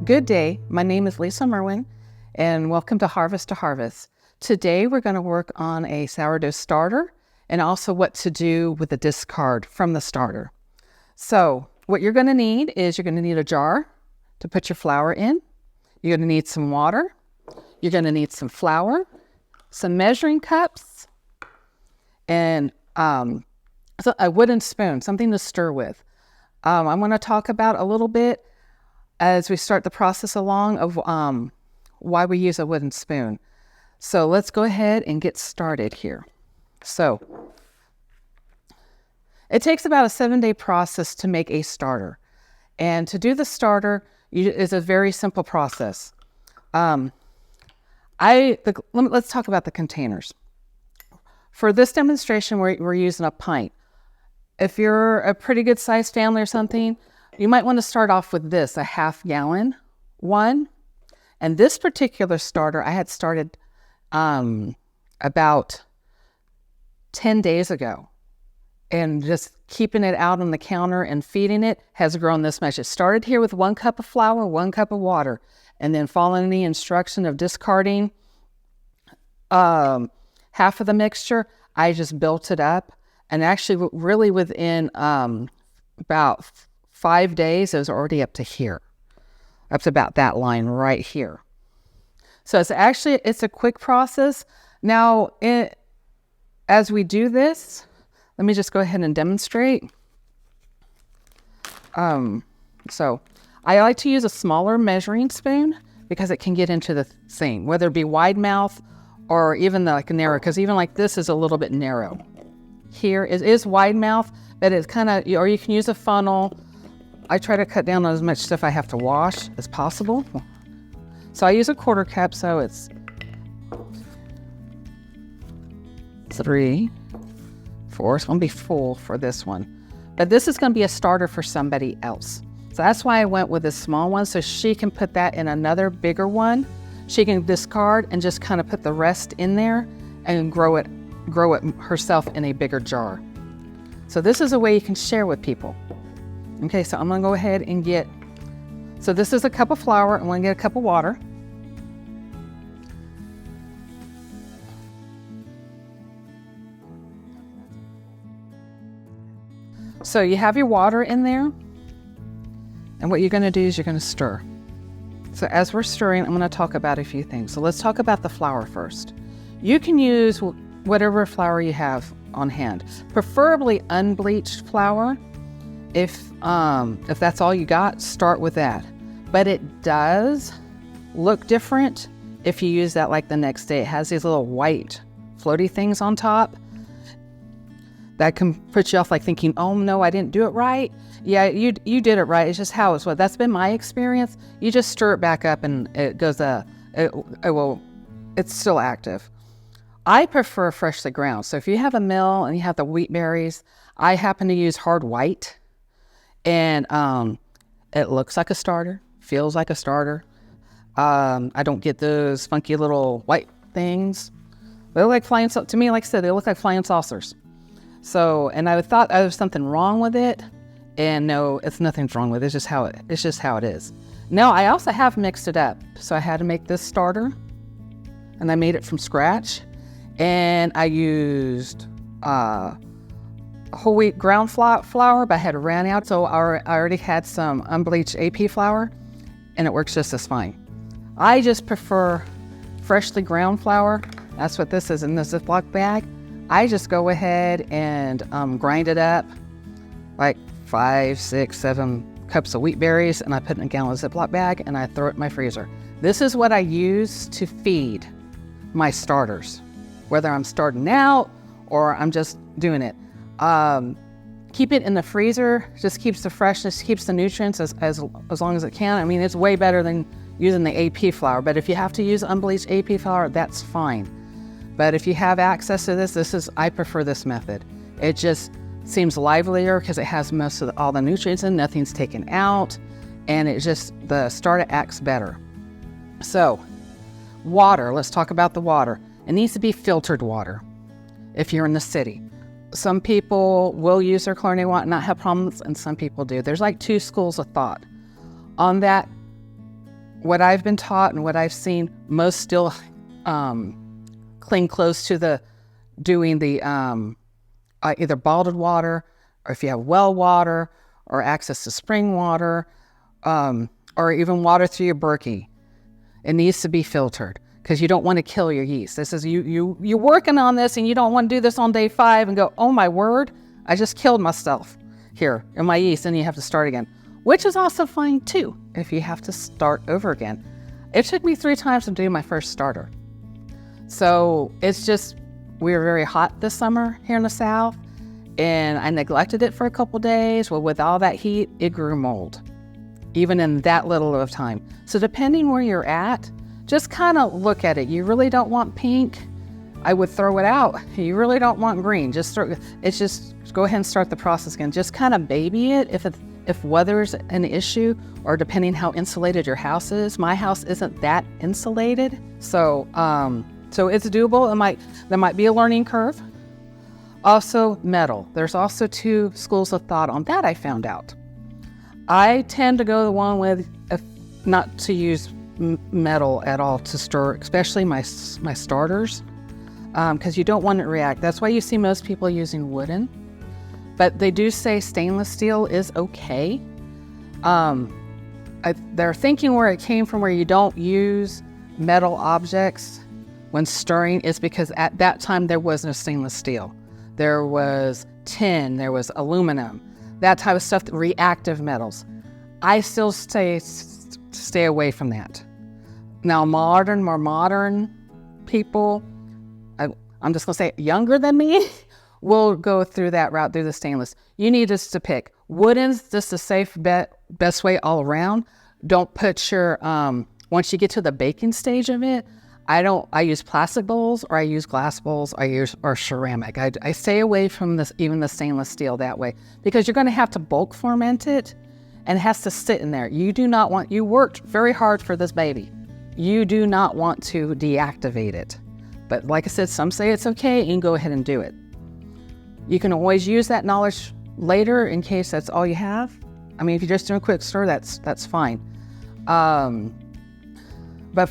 Good day, my name is Lisa Merwin and welcome to Harvest to Harvest. Today we're going to work on a sourdough starter and also what to do with the discard from the starter. So what you're going to need is you're going to need a jar to put your flour in. You're going to need some water. You're going to need some flour, some measuring cups, and a wooden spoon, something to stir with. I'm going to talk about a little bit as we start the process along of why we use a wooden spoon. So let's go ahead and get started here. So it takes about a 7-day process to make a starter. And to do the starter is a very simple process. Let's talk about the containers. For this demonstration, we're using a pint. If you're a pretty good sized family or something, you might want to start off with this, a half-gallon one. And this particular starter I had started about 10 days ago. And just keeping it out on the counter and feeding it has grown this much. It started here with 1 cup of flour, 1 cup of water, and then following the instruction of discarding half of the mixture, I just built it up. And actually, really within about 5 days, it was already up to here, up to about that line right here. So it's a quick process. Now, as we do this, let me just go ahead and demonstrate. So I like to use a smaller measuring spoon because it can get into the thing, whether it be wide mouth or even like narrow, because even like this is a little bit narrow. Here is wide mouth, but it's kind of, or you can use a funnel. I try to cut down on as much stuff I have to wash as possible. So I use a 1/4 cup, so it's 3, 4. It's going to be full for this one. But this is going to be a starter for somebody else. So that's why I went with this small one, so she can put that in another bigger one. She can discard and just kind of put the rest in there and grow it herself in a bigger jar. So this is a way you can share with people. Okay, so I'm going to go ahead and so this is a cup of flour. I'm going to get a cup of water. So you have your water in there. And what you're going to do is you're going to stir. So as we're stirring, I'm going to talk about a few things. So let's talk about the flour first. You can use whatever flour you have on hand, preferably unbleached flour. If that's all you got, start with that. But it does look different if you use that like the next day. It has these little white floaty things on top. That can put you off like thinking, oh no, I didn't do it right. Yeah, you did it right. It's just how it's what. That's been my experience. You just stir it back up and it goes, it's still active. I prefer freshly ground. So if you have a mill and you have the wheat berries, I happen to use hard white. And it looks like a starter, feels like a starter. I don't get those funky little white things. They look like flying, to me, like I said, they look like flying saucers. So, and I thought there was something wrong with it. And no, it's nothing's wrong with it. It's just how it is. Now, I also have mixed it up. So I had to make this starter. And I made it from scratch. And I used whole wheat ground flour, but I had ran out, so I already had some unbleached AP flour, and it works just as fine. I just prefer freshly ground flour. That's what this is in the Ziploc bag. I just go ahead and grind it up, like 5, 6, 7 cups of wheat berries, and I put it in a gallon Ziploc bag, and I throw it in my freezer. This is what I use to feed my starters, whether I'm starting out or I'm just doing it. Keep it in the freezer, just keeps the freshness, keeps the nutrients as long as it can. I mean, it's way better than using the AP flour, but if you have to use unbleached AP flour, that's fine. But if you have access to this I prefer this method. It just seems livelier because it has most of all the nutrients in, nothing's taken out, and the starter acts better. So, water, let's talk about the water. It needs to be filtered water if you're in the city. Some people will use their chlorinated water and not have problems, and some people do. There's like 2 schools of thought on that. what I've been taught and what I've seen, most still cling close to doing the either bottled water, or if you have well water, or access to spring water, or even water through your Berkey. It needs to be filtered because you don't want to kill your yeast. This is you're working on this, and you don't want to do this on day 5 and go, oh my word, I just killed myself here in my yeast, and you have to start again, which is also fine too if you have to start over again. It took me 3 times to do my first starter. So it's just, we were very hot this summer here in the South, and I neglected it for a couple days. Well, with all that heat, it grew mold, even in that little of time. So depending where you're at, just kind of look at it. You really don't want pink, I would throw it out. You really don't want green, just go ahead and start the process again. Just kind of baby it if weather's an issue, or depending how insulated your house is. My house isn't that insulated, so it's doable. There might be a learning curve. Also, metal. There's also 2 schools of thought on that, I found out. I tend to go the one with not to use metal at all to stir, especially my starters, because you don't want it to react. That's why you see most people using wooden, but they do say stainless steel is okay. They're thinking where it came from, where you don't use metal objects when stirring, is because at that time there was no stainless steel. There was tin, there was aluminum, that type of stuff, reactive metals. I still stay away from that. Now, more modern people, I'm just gonna say younger than me, will go through that route, through the stainless. You need just to pick. Wooden's just a safe best way all around. Don't put your, once you get to the baking stage of it, I use plastic bowls, or I use glass bowls, or ceramic. I stay away from even the stainless steel that way, because you're going to have to bulk ferment it, and it has to sit in there. You worked very hard for this baby. You do not want to deactivate it. But like I said, some say it's okay, and go ahead and do it. You can always use that knowledge later in case that's all you have. I mean, if you're just doing a quick stir, that's fine. But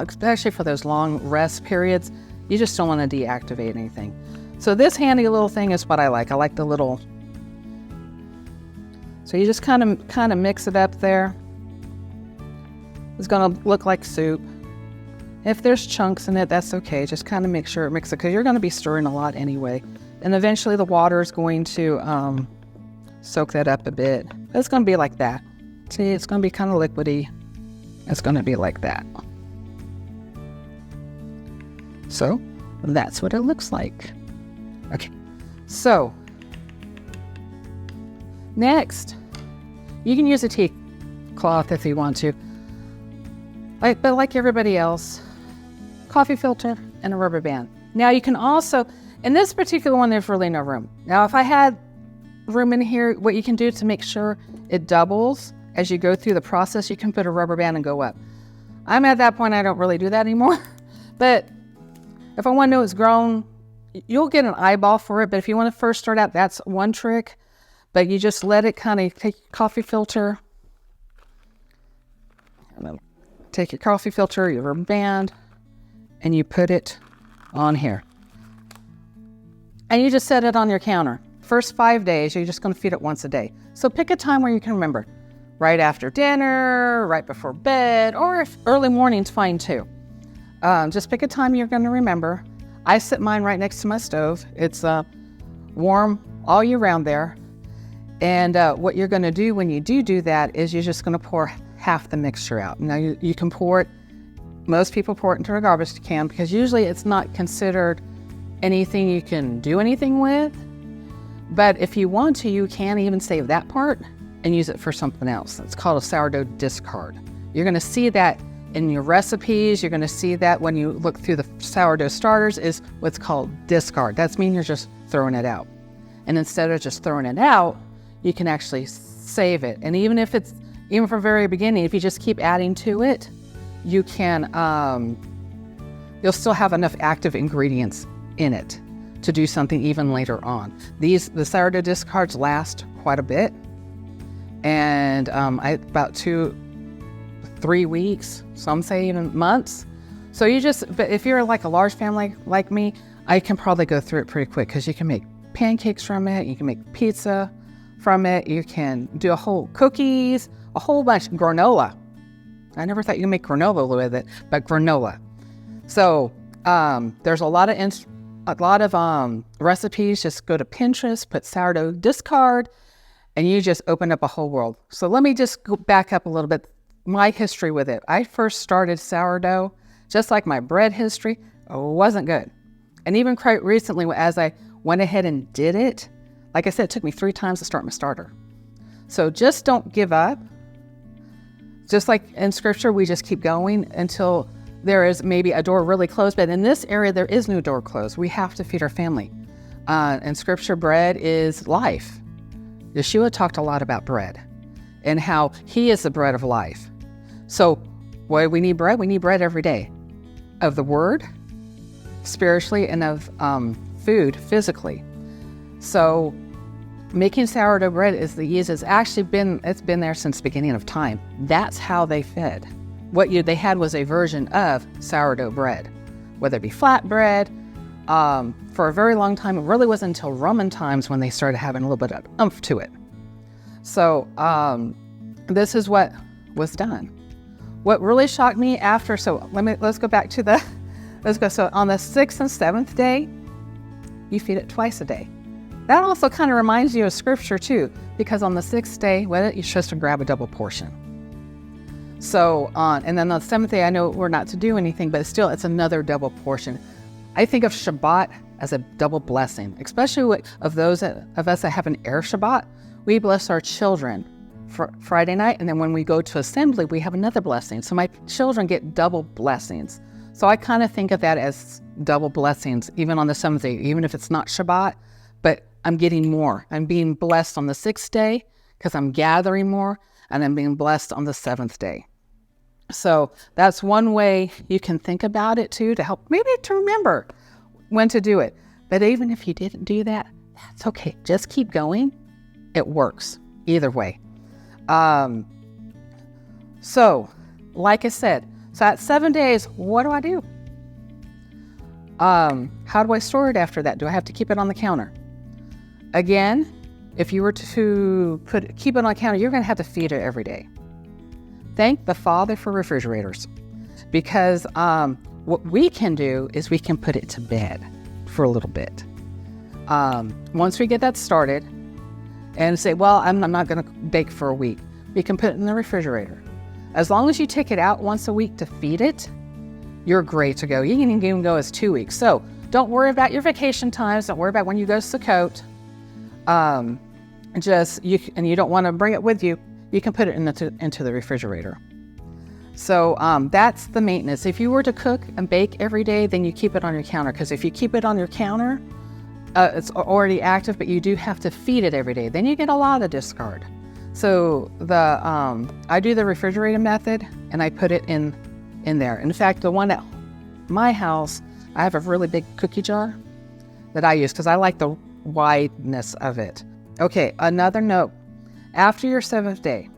especially for those long rest periods, you just don't want to deactivate anything. So this handy little thing is what I like. I like the little, so you just kind of mix it up there. It's gonna look like soup. If there's chunks in it, that's okay. Just kind of make sure it mixes it, because you're gonna be stirring a lot anyway. And eventually the water is going to soak that up a bit. It's gonna be like that. See, it's gonna be kind of liquidy. It's gonna be like that. So that's what it looks like. Okay, so next, you can use a tea cloth if you want to. But like everybody else, coffee filter and a rubber band. Now you can also, in this particular one, there's really no room. Now if I had room in here, what you can do to make sure it doubles as you go through the process, you can put a rubber band and go up. I'm at that point, I don't really do that anymore. But if I want to know it's grown, you'll get an eyeball for it. But if you want to first start out, that's one trick. But you just let it kind of take your coffee filter. Take your coffee filter, your rubber band, and you put it on here. And you just set it on your counter. First 5 days, you're just going to feed it once a day. So pick a time where you can remember. Right after dinner, right before bed, or if early morning's fine too. Just pick a time you're going to remember. I set mine right next to my stove. It's warm all year round there. And what you're going to do when you do that is you're just going to pour half the mixture out. Now you can pour it, most people pour it into a garbage can, because usually it's not considered anything you can do anything with. But if you want to, you can even save that part and use it for something else. It's called a sourdough discard. You're going to see that in your recipes. You're going to see that when you look through the sourdough starters is what's called discard. That means you're just throwing it out. And instead of just throwing it out, you can actually save it. And even from the very beginning, if you just keep adding to it, you can, you'll still have enough active ingredients in it to do something even later on. The sourdough discards last quite a bit. And about 3 3 weeks, some say even months. So but if you're like a large family like me, I can probably go through it pretty quick because you can make pancakes from it, you can make pizza from it, you can do cookies, a whole bunch, granola. I never thought you could make granola with it, but granola. So there's a lot of recipes. Just go to Pinterest, put sourdough discard, and you just open up a whole world. So let me just go back up a little bit. My history with it. I first started sourdough, just like my bread history, wasn't good. And even quite recently, as I went ahead and did it, like I said, it took me 3 times to start my starter. So just don't give up. Just like in scripture, we just keep going until there is maybe a door really closed. But in this area, there is no door closed. We have to feed our family. In scripture, bread is life. Yeshua talked a lot about bread and how he is the bread of life. So why do we need bread? We need bread every day of the word, spiritually, and of food, physically. So making sourdough bread is the easiest. It's been there since the beginning of time. That's how they fed. What they had was a version of sourdough bread, whether it be flat bread. For a very long time, it really wasn't until Roman times when they started having a little bit of oomph to it. So this is what was done. What really shocked me after, so let's go back to so on the 6th and 7th day, you feed it twice a day. That also kind of reminds you of scripture too, because on the 6th day, you're supposed to grab a double portion. So and then on the 7th day, I know we're not to do anything, but still it's another double portion. I think of Shabbat as a double blessing, especially of those of us that have an Erev Shabbat. We bless our children for Friday night, and then when we go to assembly, we have another blessing. So my children get double blessings. So I kind of think of that as double blessings, even on the 7th day, even if it's not Shabbat, but I'm getting more. I'm being blessed on the 6th day because I'm gathering more, and I'm being blessed on the 7th day. So that's one way you can think about it too, to help maybe to remember when to do it. But even if you didn't do that, that's okay. Just keep going. It works either way. So like I said, so at 7 days, what do I do? How do I store it after that? Do I have to keep it on the counter? Again, if you were to keep it on the counter, you're going to have to feed it every day. Thank the Father for refrigerators, because what we can do is we can put it to bed for a little bit. Once we get that started and say, well, I'm not going to bake for a week, we can put it in the refrigerator. As long as you take it out once a week to feed it, you're great to go. You can even go as 2 weeks. So don't worry about your vacation times. Don't worry about when you go to Sukkot. You don't want to bring it with you. You can put it into the refrigerator. So that's the maintenance. If you were to cook and bake every day, then you keep it on your counter. Because if you keep it on your counter, it's already active, but you do have to feed it every day. Then you get a lot of discard. So I do the refrigerator method, and I put it in there. In fact, the one at my house, I have a really big cookie jar that I use because I like the wideness of it. Okay, another note. After your 7th day,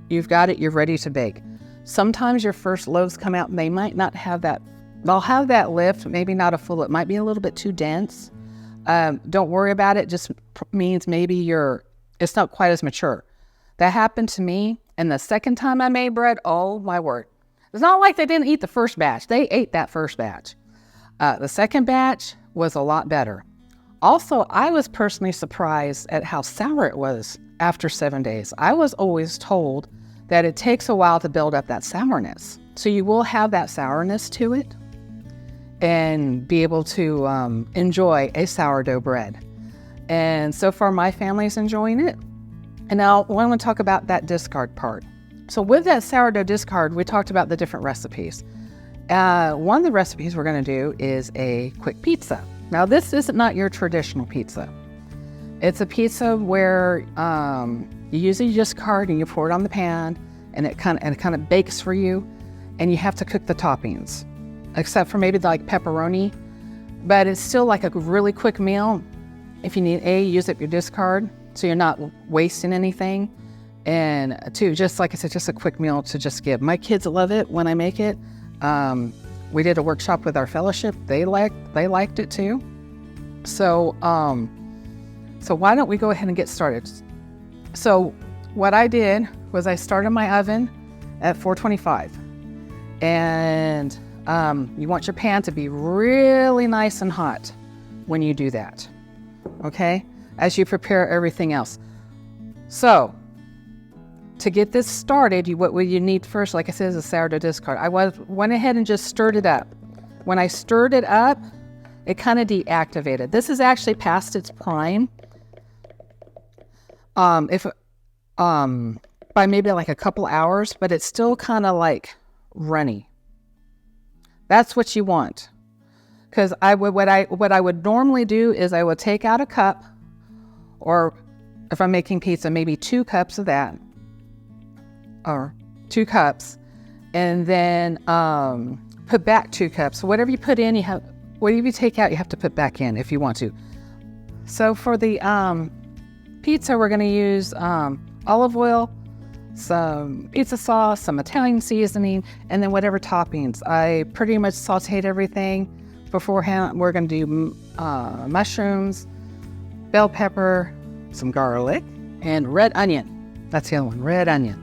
you've got it, you're ready to bake. Sometimes your first loaves come out and they might not have that. They'll have that lift, maybe not a full, it might be a little bit too dense. Don't worry about it. Just means maybe it's not quite as mature. That happened to me. And the second time I made bread, oh my word. It's not like they didn't eat the first batch. They ate that first batch. The second batch was a lot better. Also, I was personally surprised at how sour it was after 7 days. I was always told that it takes a while to build up that sourness. So you will have that sourness to it and be able to enjoy a sourdough bread. And so far, my family's enjoying it. And now I want to talk about that discard part. So with that sourdough discard, we talked about the different recipes. One of the recipes we're going to do is a quick pizza. Now, this is not your traditional pizza. It's a pizza where you usually discard and you pour it on the pan, and it kind of bakes for you, and you have to cook the toppings, except for maybe like pepperoni. But it's still like a really quick meal. If you need use up your discard, so you're not wasting anything. And two, just like I said, just a quick meal to just give. My kids love it when I make it. We did a workshop with our fellowship. They liked it too. So so why don't we go ahead and get started? So what I did was I started my oven at 425, and you want your pan to be really nice and hot when you do that, okay? As you prepare everything else. So to get this started, what you need first, like I said, is a sourdough discard. I went ahead and just stirred it up. When I stirred it up, it kind of deactivated. This is actually past its prime. By maybe like a couple hours, but it's still kind of like runny. That's what you want. Because what I would normally do is I would take out a cup, or if I'm making pizza, maybe 2 cups of that, or 2 cups, and then put back 2 cups. So whatever you put in, whatever you take out, you have to put back in if you want to. So for the pizza, we're going to use olive oil, some pizza sauce, some Italian seasoning, and then whatever toppings. I pretty much sauteed everything beforehand. We're going to do mushrooms, bell pepper, some garlic, and red onion. That's the other one, red onion.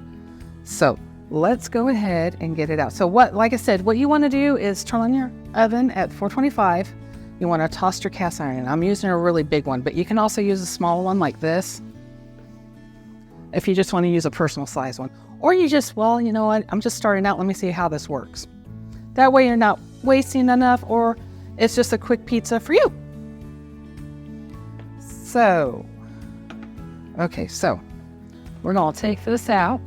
So let's go ahead and get it out. So like I said, what you want to do is turn on your oven at 425. You want to toss your cast iron. I'm using a really big one, but you can also use a small one like this if you just want to use a personal size one. Or you just, well, you know what, I'm just starting out, let me see how this works. That way you're not wasting enough, or it's just a quick pizza for you. So, okay, so we're going to take this out.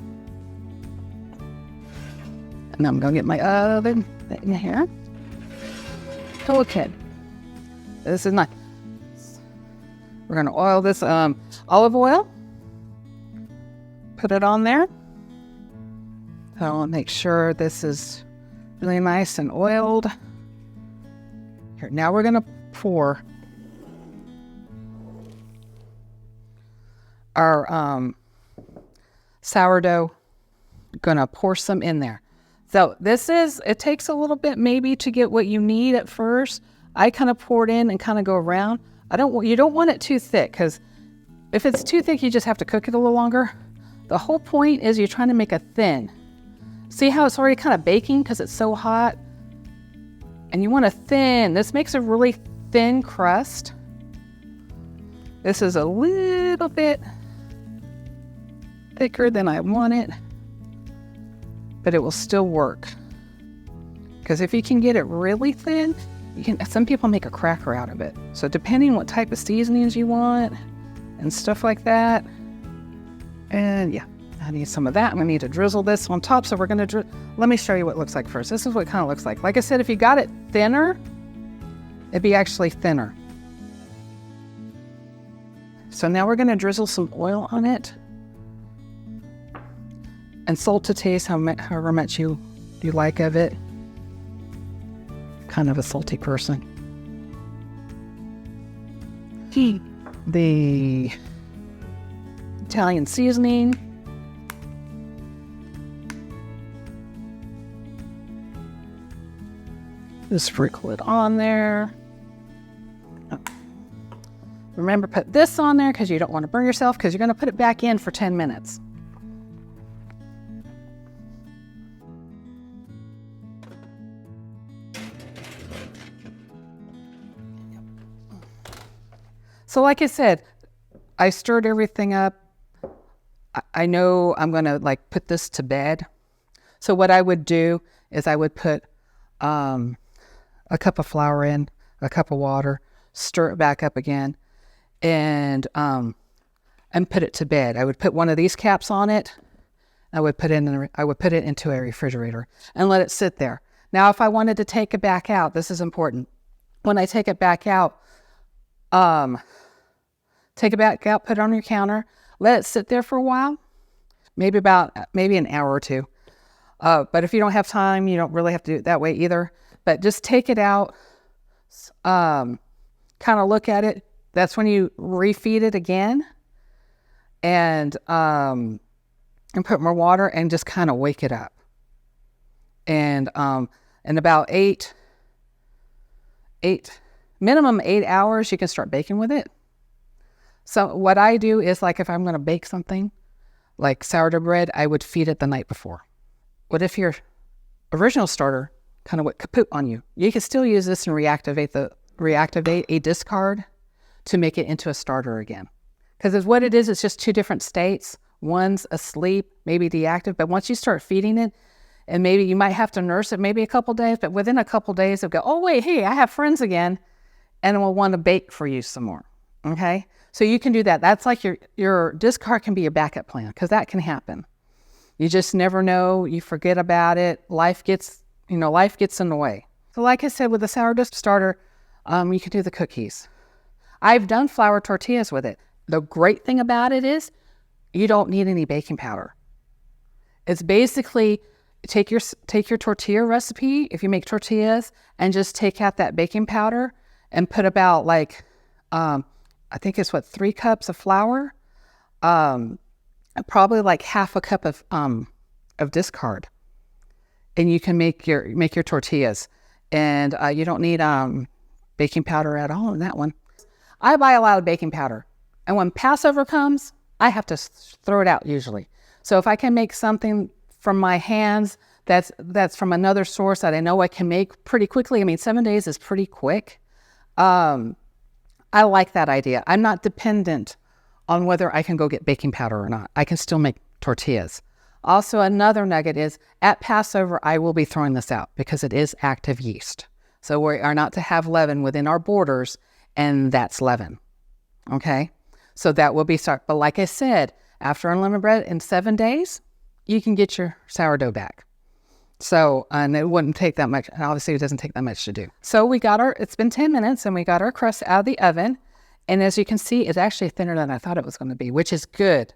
And I'm going to get my oven in here. Okay. This is nice. We're going to oil this olive oil. Put it on there. So I'll make sure this is really nice and oiled. Here, now we're going to pour our sourdough. Going to pour some in there. So it takes a little bit maybe to get what you need at first. I kind of pour it in and kind of go around. You don't want it too thick, because if it's too thick, you just have to cook it a little longer. The whole point is you're trying to make a thin. See how it's already kind of baking because it's so hot? And you want a thin. This makes a really thin crust. This is a little bit thicker than I want it, but it will still work. Because if you can get it really thin, some people make a cracker out of it. So depending what type of seasonings you want and stuff like that. And yeah, I need some of that. I'm going to need to drizzle this on top. So we're going to let me show you what it looks like first. This is what it kind of looks like. Like I said, if you got it thinner, it'd be actually thinner. So now we're going to drizzle some oil on it. And salt to taste, however much you like of it. Kind of a salty person. The Italian seasoning. Just sprinkle it on there. Remember, put this on there because you don't want to burn yourself, because you're going to put it back in for 10 minutes. So like I said, I stirred everything up. I know I'm going to put this to bed. So what I would do is I would put a cup of flour in, a cup of water, stir it back up again, and put it to bed. I would put one of these caps on it. I would put it into a refrigerator and let it sit there. Now, if I wanted to take it back out, this is important. When I take it back out, put it on your counter, let it sit there for a while, maybe an hour or two. But if you don't have time, you don't really have to do it that way either. But just take it out, kind of look at it. That's when you refeed it again. And and put more water and just kind of wake it up. And in about minimum 8 hours, you can start baking with it. So what I do is, like, if I'm going to bake something like sourdough bread, I would feed it the night before. What if your original starter kind of went kaput on you? You can still use this and reactivate a discard to make it into a starter again. Because what it is, it's just two different states. One's asleep, maybe deactive, but once you start feeding it, and maybe you might have to nurse it maybe a couple days, but within a couple days it'll go, oh wait, hey, I have friends again, and it will want to bake for you some more. Okay, so you can do that. That's like your discard can be your backup plan, because that can happen. You just never know. You forget about it. Life gets in the way. So like I said, with the sourdough starter, you can do the cookies. I've done flour tortillas with it. The great thing about it is you don't need any baking powder. It's basically take your tortilla recipe, if you make tortillas, and just take out that baking powder and put about I think it's 3 cups of flour, probably like half a cup of discard, and you can make your tortillas, and you don't need baking powder at all in that one. I buy a lot of baking powder, and when Passover comes, I have to throw it out usually. So if I can make something from my hands that's from another source that I know I can make pretty quickly. I mean, 7 days is pretty quick. I like that idea. I'm not dependent on whether I can go get baking powder or not. I can still make tortillas. Also, another nugget is at Passover, I will be throwing this out because it is active yeast. So we are not to have leaven within our borders, and that's leaven. Okay? So that will be start. But like I said, after unleavened bread in 7 days, you can get your sourdough back. So, and it wouldn't take that much. Obviously, it doesn't take that much to do. So it's been 10 minutes, and we got our crust out of the oven. And as you can see, it's actually thinner than I thought it was going to be, which is good.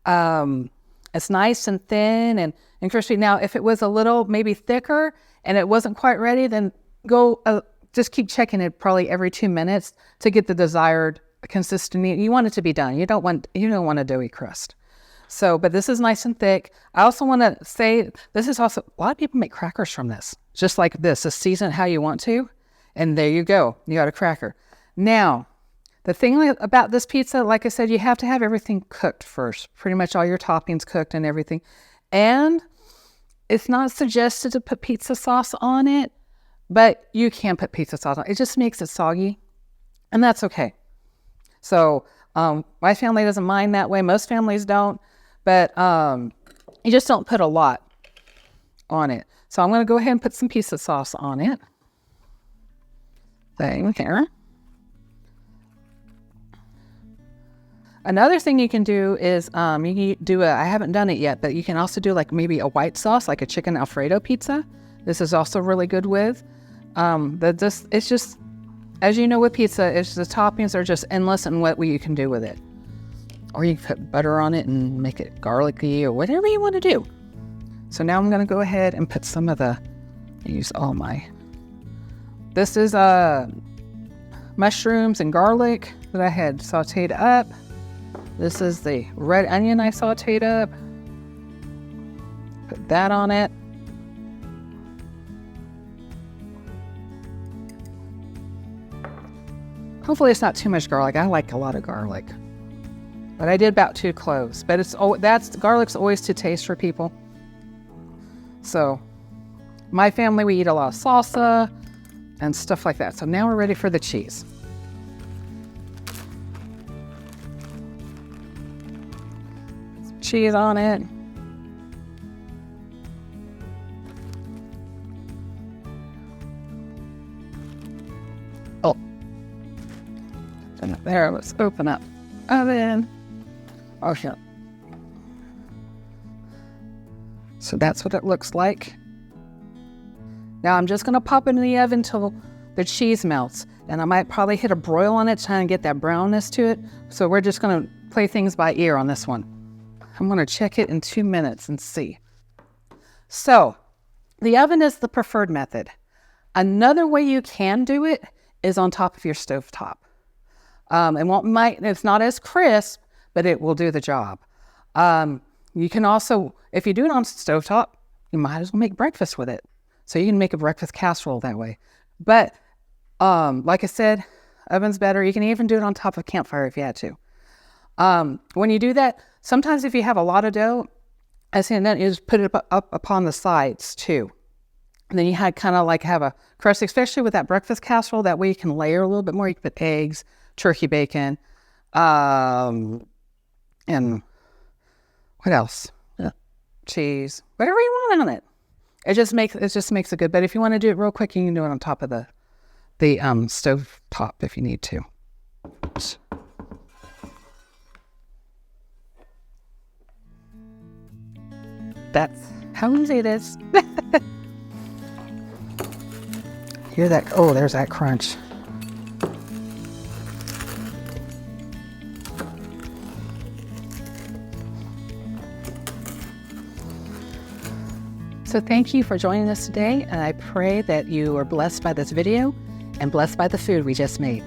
It's nice and thin and crispy. Now, if it was a little maybe thicker and it wasn't quite ready, then just keep checking it probably every 2 minutes to get the desired consistency. You want it to be done. You don't want a doughy crust. So, but this is nice and thick. I also want to say, this is also, a lot of people make crackers from this, just like this. Just season it how you want to, and there you go. You got a cracker. Now, the thing about this pizza, like I said, you have to have everything cooked first. Pretty much all your toppings cooked and everything. And it's not suggested to put pizza sauce on it, but you can put pizza sauce on it. It just makes it soggy, and that's okay. So, my family doesn't mind that way. Most families don't. But you just don't put a lot on it. So I'm going to go ahead and put some pizza sauce on it. Same here. Another thing you can do is you can do I haven't done it yet, but you can also do like maybe a white sauce, like a chicken Alfredo pizza. This is also really good with. It's just, as you know with pizza, the toppings are just endless and what you can do with it. Or you can put butter on it and make it garlicky or whatever you want to do. So now I'm going to go ahead and put some of this is mushrooms and garlic that I had sauteed up. This is the red onion I sauteed up. Put that on it. Hopefully it's not too much garlic. I like a lot of garlic. But I did about 2 cloves. But garlic's always to taste for people. So, my family, we eat a lot of salsa and stuff like that. So now we're ready for the cheese. Some cheese on it. Oh. There, let's open up oven. Oh, yeah. So that's what it looks like. Now I'm just going to pop it in the oven until the cheese melts. And I might probably hit a broil on it, trying to get that brownness to it. So we're just going to play things by ear on this one. I'm going to check it in 2 minutes and see. So the oven is the preferred method. Another way you can do it is on top of your stovetop. It's not as crisp, but it will do the job. You can also, if you do it on stovetop, you might as well make breakfast with it. So you can make a breakfast casserole that way. But like I said, oven's better. You can even do it on top of a campfire if you had to. When you do that, sometimes if you have a lot of dough, I say then you just put it up upon the sides too. And then you had kind of like have a crust, especially with that breakfast casserole. That way you can layer a little bit more. You can put eggs, turkey bacon, and what else? Cheese, whatever you want on it. It just makes it good. But if you want to do it real quick, you can do it on top of the stove top if you need to. That's how easy it is. Hear that? Oh, there's that crunch. So thank you for joining us today, and I pray that you are blessed by this video and blessed by the food we just made.